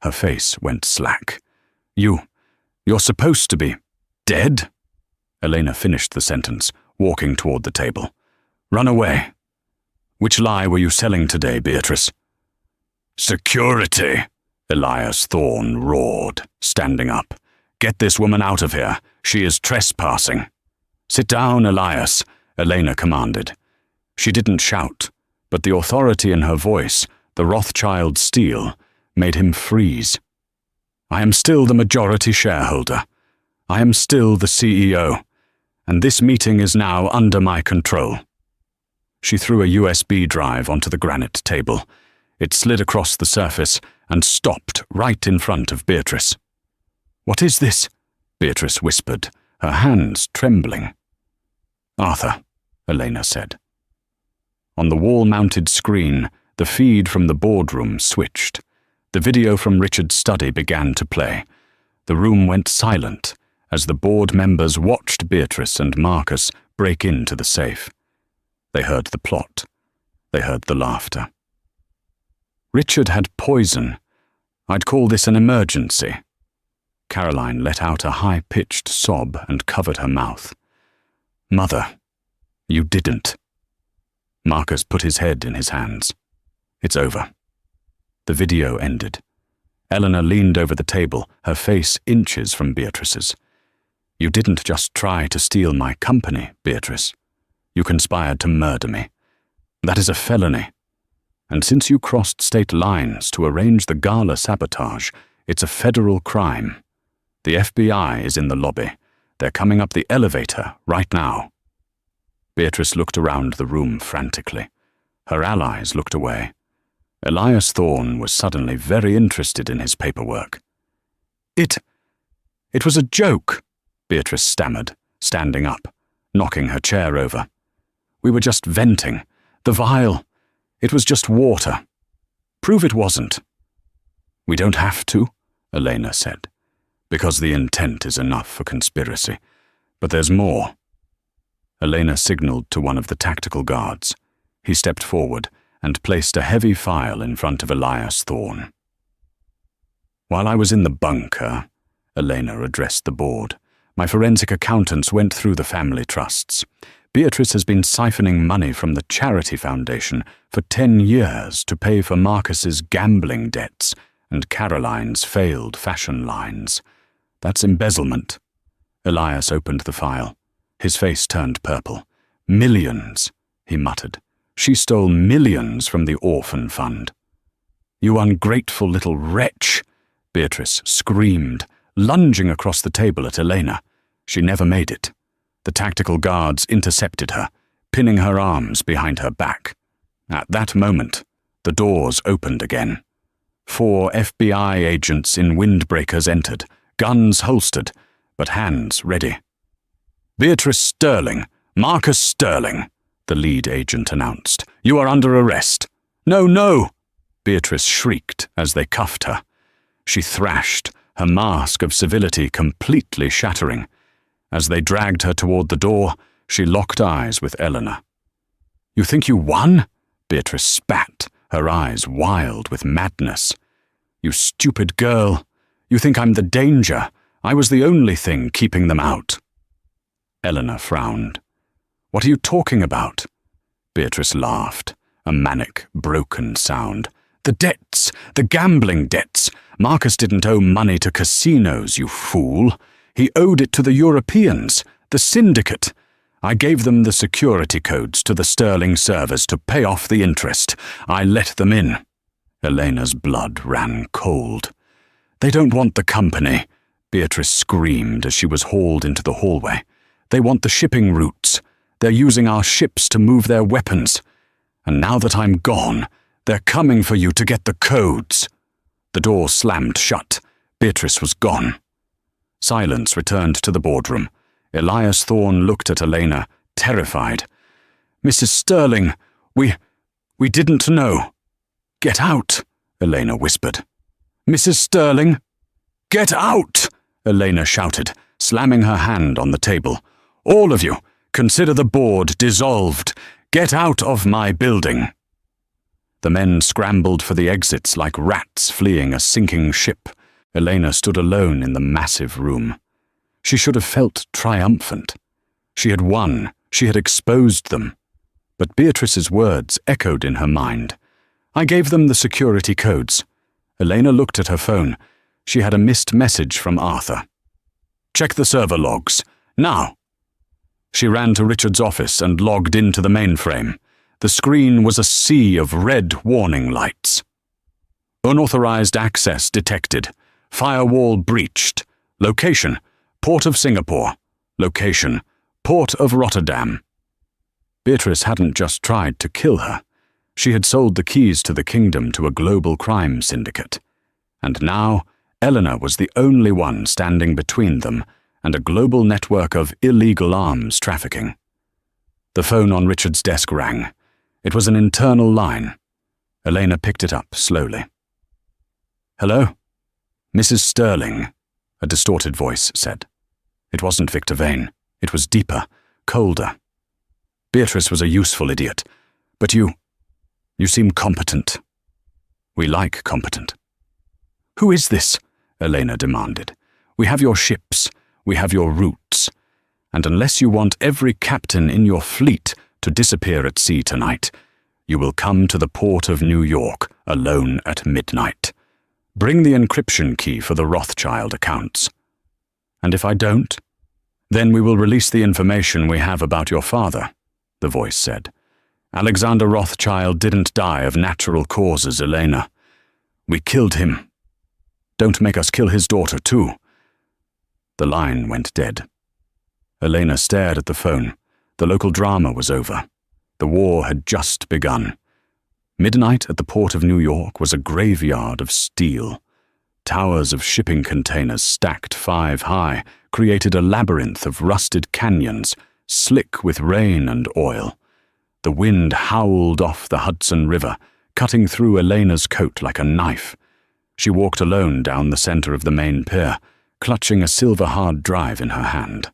Her face went slack. You're supposed to be dead?" Elena finished the sentence, walking toward the table. "Run away. Which lie were you selling today, Beatrice?" "Security," Elias Thorne roared, standing up. "Get this woman out of here. She is trespassing." "Sit down, Elias," Elena commanded. She didn't shout, but the authority in her voice, the Rothschild steel, made him freeze. "I am still the majority shareholder. I am still the CEO, and this meeting is now under my control." She threw a USB drive onto the granite table. It slid across the surface and stopped right in front of Beatrice. "What is this?" Beatrice whispered, her hands trembling. "Arthur," Elena said. On the wall-mounted screen, the feed from the boardroom switched. The video from Richard's study began to play. The room went silent as the board members watched Beatrice and Marcus break into the safe. They heard the plot. They heard the laughter. "Richard had poison. I'd call this an emergency." Caroline let out a high-pitched sob and covered her mouth. "Mother, you didn't." Marcus put his head in his hands. "It's over." The video ended. Eleanor leaned over the table, her face inches from Beatrice's. "You didn't just try to steal my company, Beatrice. You conspired to murder me. That is a felony. And since you crossed state lines to arrange the gala sabotage, it's a federal crime. The FBI is in the lobby. They're coming up the elevator right now." Beatrice looked around the room frantically. Her allies looked away. Elias Thorne was suddenly very interested in his paperwork. It was a joke," Beatrice stammered, standing up, knocking her chair over. "We were just venting. The vial. It was just water. Prove it wasn't." "We don't have to," Elena said, "because the intent is enough for conspiracy. But there's more." Elena signaled to one of the tactical guards. He stepped forward and placed a heavy file in front of Elias Thorne. "While I was in the bunker," Elena addressed the board, "my forensic accountants went through the family trusts. Beatrice has been siphoning money from the charity foundation for 10 years to pay for Marcus's gambling debts and Caroline's failed fashion lines. That's embezzlement." Elias opened the file. His face turned purple. "Millions," he muttered. "She stole millions from the orphan fund." "You ungrateful little wretch," Beatrice screamed, lunging across the table at Elena. She never made it. The tactical guards intercepted her, pinning her arms behind her back. At that moment, the doors opened again. 4 FBI agents in windbreakers entered, guns holstered, but hands ready. "Beatrice Sterling, Marcus Sterling," the lead agent announced. "You are under arrest." "No, no!" Beatrice shrieked as they cuffed her. She thrashed, her mask of civility completely shattering. As they dragged her toward the door, she locked eyes with Eleanor. "You think you won?" Beatrice spat, her eyes wild with madness. "You stupid girl. You think I'm the danger. I was the only thing keeping them out." Eleanor frowned. "What are you talking about?" Beatrice laughed, a manic, broken sound. "The debts! The gambling debts! Marcus didn't owe money to casinos, you fool. He owed it to the Europeans, the syndicate. I gave them the security codes to the Sterling servers to pay off the interest. I let them in." Elena's blood ran cold. "They don't want the company," Beatrice screamed as she was hauled into the hallway. "They want the shipping routes. They're using our ships to move their weapons. And now that I'm gone, they're coming for you to get the codes." The door slammed shut. Beatrice was gone. Silence returned to the boardroom. Elias Thorne looked at Elena, terrified. "Mrs. Sterling, we didn't know." "Get out," Elena whispered. "Mrs. Sterling." "Get out," Elena shouted, slamming her hand on the table. "All of you, consider the board dissolved. Get out of my building." The men scrambled for the exits like rats fleeing a sinking ship. Elena stood alone in the massive room. She should have felt triumphant. She had won. She had exposed them. But Beatrice's words echoed in her mind. "I gave them the security codes." Elena looked at her phone. She had a missed message from Arthur. "Check the server logs. Now." She ran to Richard's office and logged into the mainframe. The screen was a sea of red warning lights. Unauthorized access detected. Firewall breached. Location: Port of Singapore. Location: Port of Rotterdam. Beatrice hadn't just tried to kill her. She had sold the keys to the kingdom to a global crime syndicate. And now, Eleanor was the only one standing between them and a global network of illegal arms trafficking. The phone on Richard's desk rang. It was an internal line. Elena picked it up slowly. "Hello? Mrs. Sterling," a distorted voice said. It wasn't Victor Vane. It was deeper, colder. "Beatrice was a useful idiot, but you seem competent. We like competent." "Who is this?" Elena demanded. "We have your ships. We have your routes. And unless you want every captain in your fleet to disappear at sea tonight, you will come to the port of New York alone at midnight. Bring the encryption key for the Rothschild accounts. And if I don't, then we will release the information we have about your father," the voice said. "Alexander Rothschild didn't die of natural causes, Elena. We killed him. Don't make us kill his daughter, too." The line went dead. Elena stared at the phone. The local drama was over. The war had just begun. Midnight at the port of New York was a graveyard of steel. Towers of shipping containers stacked 5 high created a labyrinth of rusted canyons, slick with rain and oil. The wind howled off the Hudson River, cutting through Elena's coat like a knife. She walked alone down the center of the main pier, clutching a silver hard drive in her hand.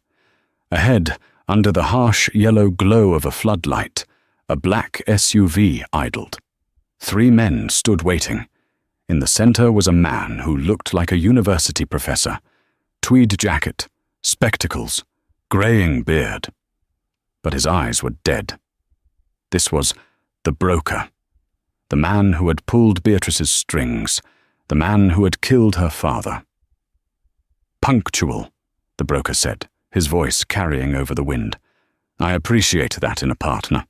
Ahead, under the harsh yellow glow of a floodlight, a black SUV idled. 3 men stood waiting. In the center was a man who looked like a university professor. Tweed jacket, spectacles, graying beard. But his eyes were dead. This was the broker. The man who had pulled Beatrice's strings. The man who had killed her father. "Punctual," the broker said, his voice carrying over the wind. "I appreciate that in a partner."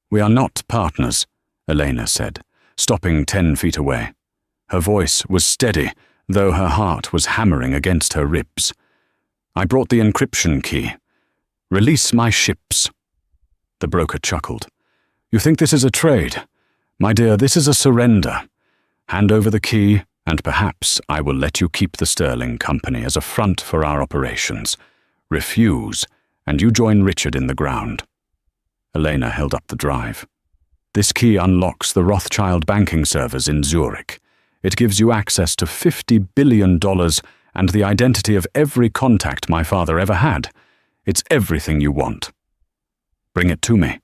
"We are not partners," Elena said, stopping 10 feet away. Her voice was steady, though her heart was hammering against her ribs. "I brought the encryption key. Release my ships." The broker chuckled. "You think this is a trade? My dear, this is a surrender. Hand over the key, and perhaps I will let you keep the Sterling Company as a front for our operations. Refuse, and you join Richard in the ground." Elena held up the drive. "This key unlocks the Rothschild banking servers in Zurich. It gives you access to $50 billion and the identity of every contact my father ever had. It's everything you want. Bring it to me."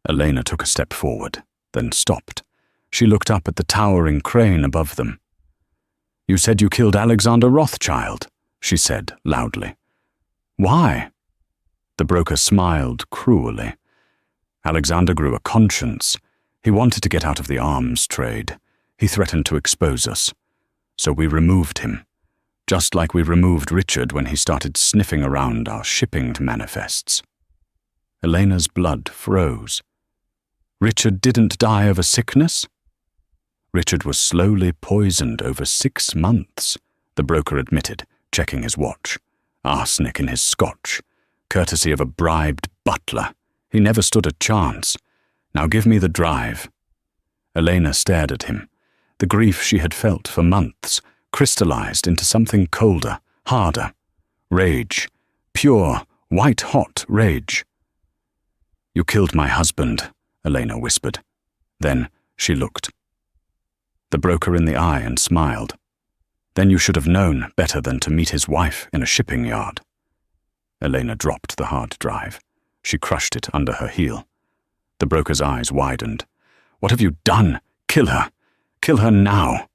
Elena took a step forward, then stopped. She looked up at the towering crane above them. "You said you killed Alexander Rothschild," she said loudly. "Why?" The broker smiled cruelly. "Alexander grew a conscience. He wanted to get out of the arms trade. He threatened to expose us. So we removed him, just like we removed Richard when he started sniffing around our shipping manifests." Elena's blood froze. Richard didn't die of a sickness? Richard was slowly poisoned over 6 months, the broker admitted, checking his watch. Arsenic in his scotch, courtesy of a bribed butler. He never stood a chance. "Now give me the drive." Elena stared at him. The grief she had felt for months crystallized into something colder, harder. Rage. Pure, white-hot rage. "You killed my husband," Elena whispered. Then she looked the broker in the eye and smiled. "Then you should have known better than to meet his wife in a shipping yard." Elena dropped the hard drive. She crushed it under her heel. The broker's eyes widened. "What have you done? Kill her! Kill her now!"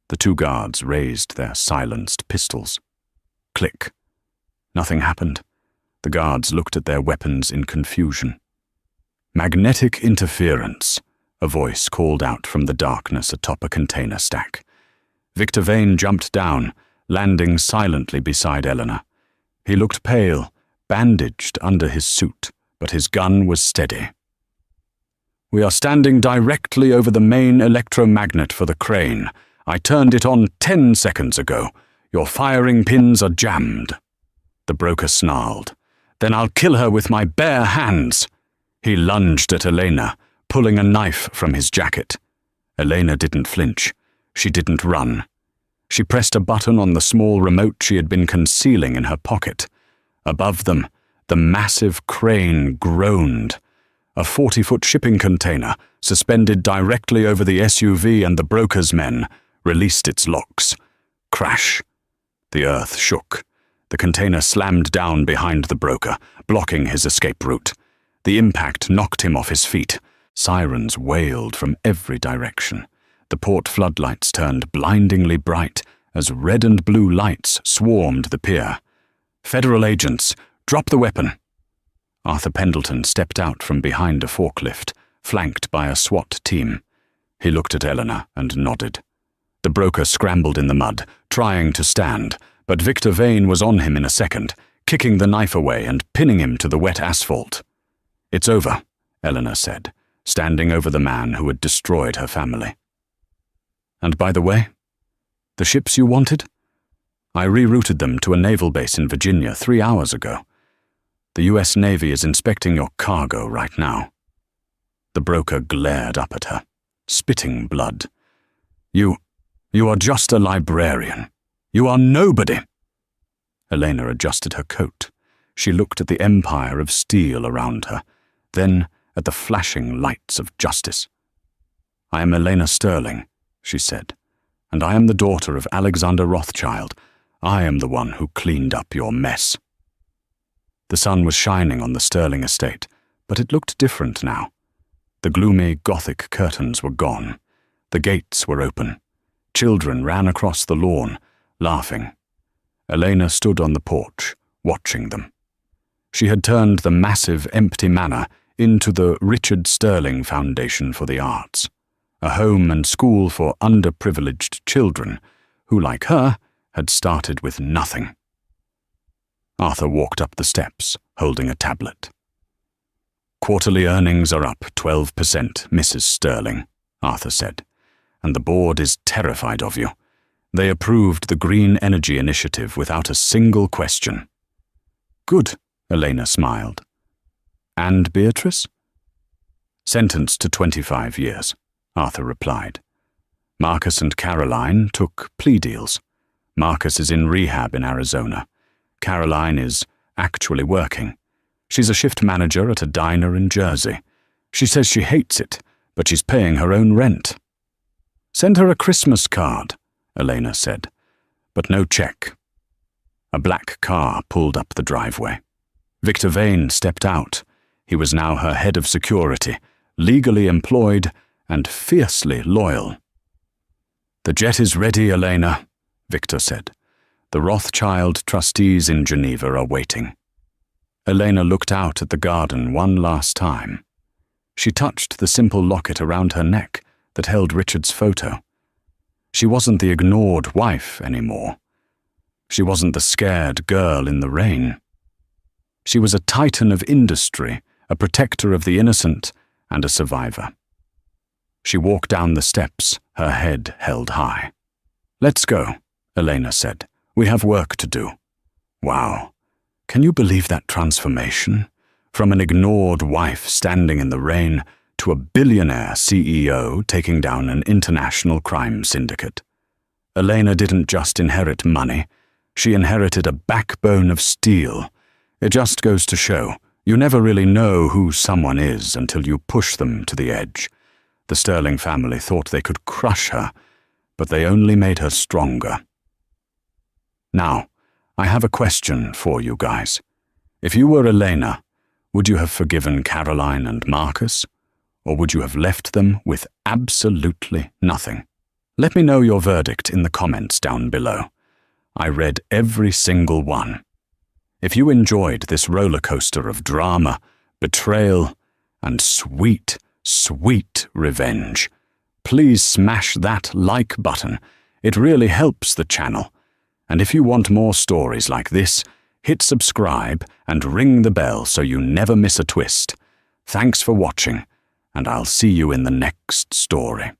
The 2 guards raised their silenced pistols. Click. Nothing happened. The guards looked at their weapons in confusion. "Magnetic interference," a voice called out from the darkness atop a container stack. Victor Vane jumped down, landing silently beside Eleanor. He looked pale, bandaged under his suit, but his gun was steady. "We are standing directly over the main electromagnet for the crane. I turned it on 10 seconds ago. Your firing pins are jammed." The broker snarled. "Then I'll kill her with my bare hands." He lunged at Elena, pulling a knife from his jacket. Elena didn't flinch. She didn't run. She pressed a button on the small remote she had been concealing in her pocket. Above them, the massive crane groaned. A 40-foot shipping container, suspended directly over the SUV and the broker's men, released its locks. Crash. The earth shook. The container slammed down behind the broker, blocking his escape route. The impact knocked him off his feet. Sirens wailed from every direction. The port floodlights turned blindingly bright as red and blue lights swarmed the pier. "Federal agents, drop the weapon." Arthur Pendleton stepped out from behind a forklift, flanked by a SWAT team. He looked at Eleanor and nodded. The broker scrambled in the mud, trying to stand, but Victor Vane was on him in a second, kicking the knife away and pinning him to the wet asphalt. "It's over," Eleanor said, standing over the man who had destroyed her family. "And by the way, the ships you wanted? I rerouted them to a naval base in Virginia 3 hours ago. The U.S. Navy is inspecting your cargo right now." The broker glared up at her, spitting blood. You are just a librarian. You are nobody." Elena adjusted her coat. She looked at the empire of steel around her, then at the flashing lights of justice. "I am Elena Sterling," she said, "and I am the daughter of Alexander Rothschild. I am the one who cleaned up your mess." The sun was shining on the Sterling estate, but it looked different now. The gloomy Gothic curtains were gone. The gates were open. Children ran across the lawn, laughing. Elena stood on the porch, watching them. She had turned the massive, empty manor into the Richard Sterling Foundation for the Arts, a home and school for underprivileged children who, like her, had started with nothing. Arthur walked up the steps, holding a tablet. "Quarterly earnings are up 12%, Mrs. Sterling," Arthur said, "and the board is terrified of you. They approved the Green Energy Initiative without a single question." "Good," Elena smiled. "And Beatrice?" "Sentenced to 25 years, Arthur replied. "Marcus and Caroline took plea deals. Marcus is in rehab in Arizona. Caroline is actually working. She's a shift manager at a diner in Jersey. She says she hates it, but she's paying her own rent." "Send her a Christmas card," Elena said, "but no check." A black car pulled up the driveway. Victor Vane stepped out. He was now her head of security, legally employed and fiercely loyal. "The jet is ready, Elena," Victor said. "The Rothschild trustees in Geneva are waiting." Elena looked out at the garden one last time. She touched the simple locket around her neck that held Richard's photo. She wasn't the ignored wife anymore. She wasn't the scared girl in the rain. She was a titan of industry, a protector of the innocent, and a survivor. She walked down the steps, her head held high. "Let's go," Elena said. "We have work to do." Wow. Can you believe that transformation? From an ignored wife standing in the rain to a billionaire CEO taking down an international crime syndicate. Elena didn't just inherit money. She inherited a backbone of steel. It just goes to show, you never really know who someone is until you push them to the edge. The Sterling family thought they could crush her, but they only made her stronger. Now, I have a question for you guys. If you were Elena, would you have forgiven Caroline and Marcus, or would you have left them with absolutely nothing? Let me know your verdict in the comments down below. I read every single one. If you enjoyed this roller coaster of drama, betrayal, and sweet, sweet revenge, please smash that like button. It really helps the channel. And if you want more stories like this, hit subscribe and ring the bell so you never miss a twist. Thanks for watching, and I'll see you in the next story.